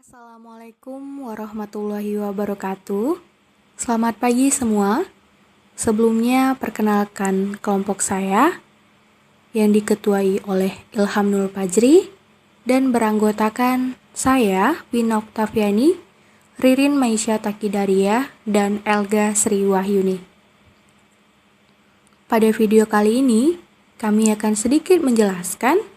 Assalamualaikum warahmatullahi wabarakatuh. Selamat pagi semua. Sebelumnya perkenalkan kelompok saya yang diketuai oleh Ilham Nur Fajri dan beranggotakan saya, Wina Oktaviani, Ririn Maisha Takidaria, dan Elga Sri Wahyuni. Pada video kali ini, kami akan sedikit menjelaskan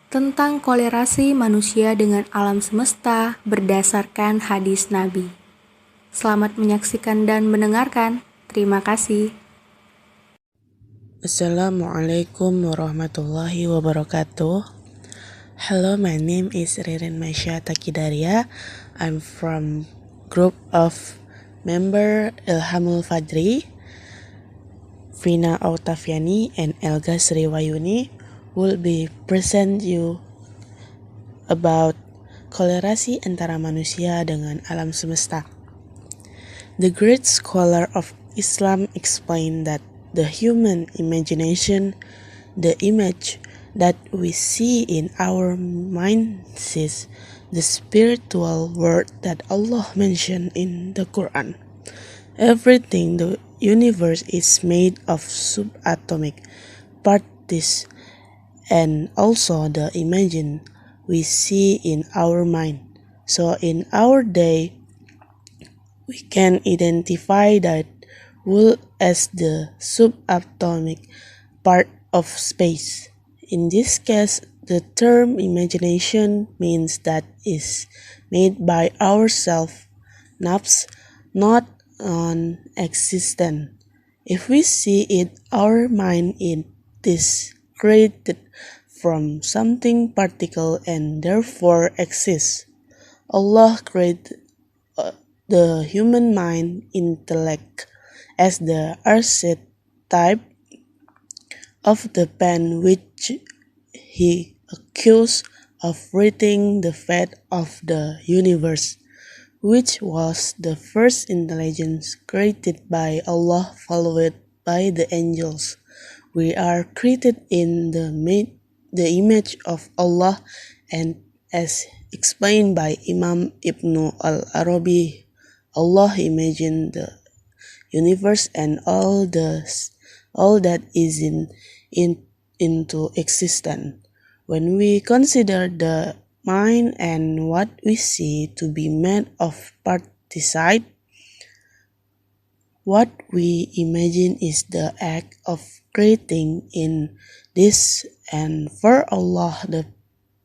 tentang kolerasi manusia dengan alam semesta berdasarkan hadis Nabi. Selamat menyaksikan dan mendengarkan. Terima kasih. Assalamualaikum warahmatullahi wabarakatuh. Hello, my name is Ririn Maisha Takidaria. I'm from group of member Ilhamul Fajri, Vina Oktaviani, and Elga Sri Wahyuni will be present you about kolerasi antara manusia dengan alam semesta. The great scholar of Islam explained that the human imagination, the image that we see in our minds, is the spiritual word that Allah mentioned in the Quran. Everything the universe is made of subatomic particles, and also the imagine we see in our mind. So in our day, we can identify that world as the subatomic part of space. In this case, the term imagination means that is made by ourselves, not non-existent. If we see it, our mind is created from something particle and therefore exists. Allah created the human mind intellect as the archetype of the pen which he accused of writing the fate of the universe, which was the first intelligence created by Allah followed by the angels. We are created in the image of Allah, and as explained by Imam Ibn al-Arabi, Allah imagined the universe and all that is into existence. When we consider the mind and what we see to be made of particles, what we imagine is the act of creating in this, and for Allah the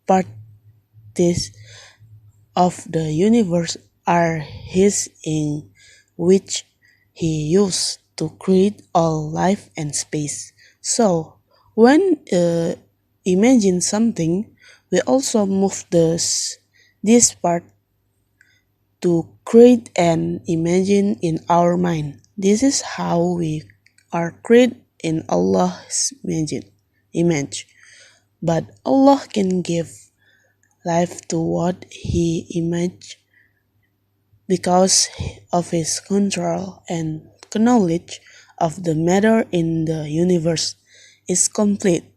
particles of the universe are His, in which He used to create all life and space. So when imagine something, we also move this part to create and imagine in our mind. This is how we are created in Allah's image. But Allah can give life to what He imaged because of His control and knowledge of the matter in the universe is complete.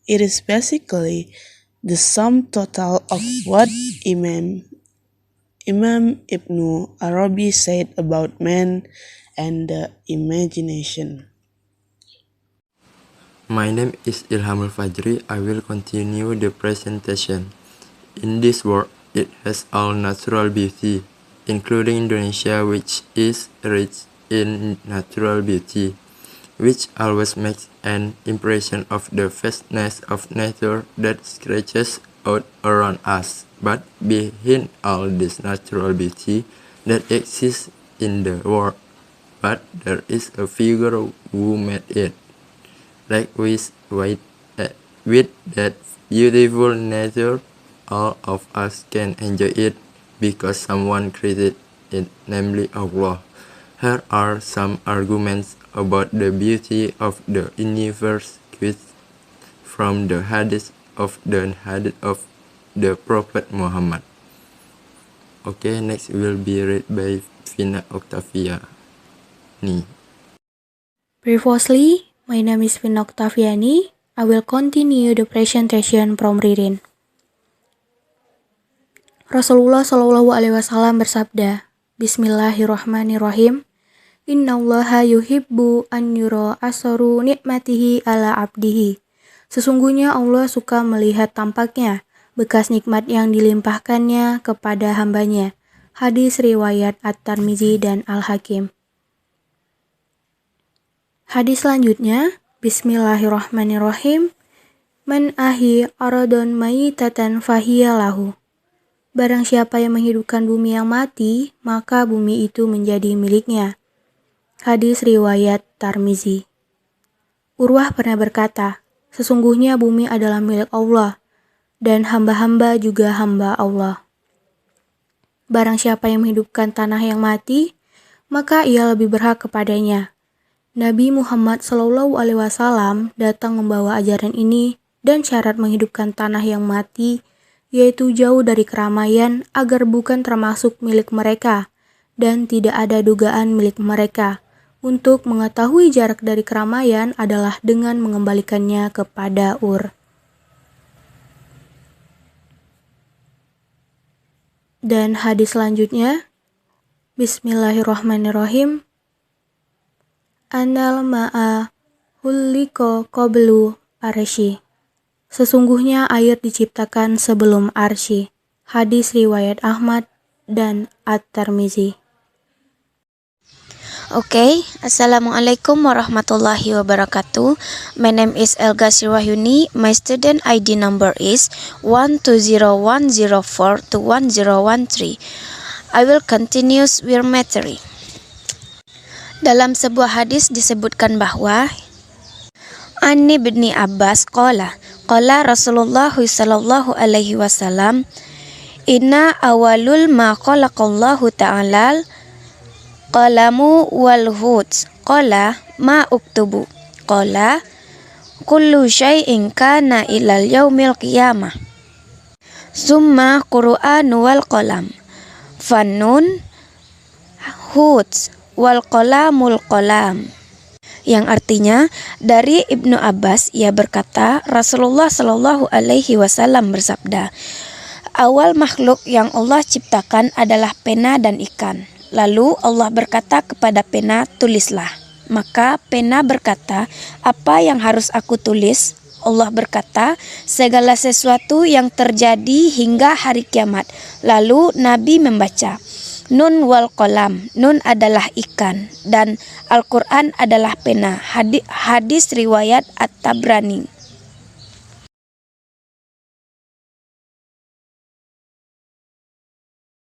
It is basically the sum total of what Imam Ibn Arabi said about man and the imagination. My name is Ilhamul Fajri. I will continue the presentation. In this world, it has all natural beauty, including Indonesia, which is rich in natural beauty, which always makes an impression of the vastness of nature that stretches out around us. But behind all this natural beauty that exists in the world, there is a figure who made it. Like with that beautiful nature, all of us can enjoy it because someone created it, namely Allah. Here are some arguments about the beauty of the universe quoted from the hadith of the Prophet Muhammad. Okay, next will be read by Vina Oktaviani. Previously, my name is Wina Oktaviani. I will continue the presentation from Ririn. Rasulullah Shallallahu Alaihi Wasallam bersabda, Bismillahirrahmanirrahim. Innallaha yuhibbu an yura asaru nikmatihi ala abdihi. Sesungguhnya Allah suka melihat tampaknya bekas nikmat yang dilimpahkannya kepada hambanya. Hadis riwayat At-Tirmizi dan Al-Hakim. Hadis selanjutnya, Bismillahirrahmanirrahim. Man ahi aradon mayitatan fahiyalahu. Barang siapa yang menghidupkan bumi yang mati, maka bumi itu menjadi miliknya. Hadis riwayat Tirmizi. Urwah pernah berkata, sesungguhnya bumi adalah milik Allah, dan hamba-hamba juga hamba Allah. Barang siapa yang menghidupkan tanah yang mati, maka ia lebih berhak kepadanya. Nabi Muhammad SAW datang membawa ajaran ini dan syarat menghidupkan tanah yang mati, yaitu jauh dari keramaian agar bukan termasuk milik mereka dan tidak ada dugaan milik mereka. Untuk mengetahui jarak dari keramaian adalah dengan mengembalikannya kepada Ur. Dan hadis selanjutnya, Bismillahirrahmanirrahim. Anal ma'a hulliko qablu arsy. Sesungguhnya air diciptakan sebelum arsy. Hadis riwayat Ahmad dan At-Tirmizi. Okay, Assalamualaikum warahmatullahi wabarakatuh. My name is Elga Sirwahyuni. My student ID number is 12010421013. I will continue with material. Dalam sebuah hadis disebutkan bahwa Ani bin Abbas qala Rasulullah sallallahu alaihi wasallam, inna awalul ma khalaqallahu ta'ala qalamu wal hud qala ma uktubu qala kullu syai'in kana ilal yaumil qiyamah summa qur'anu wal qalam fannun hud wal qalamul qalam, yang artinya dari Ibnu Abbas ia berkata Rasulullah Shallallahu Alaihi Wasallam bersabda, awal makhluk yang Allah ciptakan adalah pena dan ikan. Lalu Allah berkata kepada pena, tulislah. Maka pena berkata, apa yang harus aku tulis? Allah berkata, segala sesuatu yang terjadi hingga hari kiamat. Lalu Nabi membaca, Nun wal qalam, nun adalah ikan dan Al-Quran adalah pena. Hadis riwayat At-Tabrani.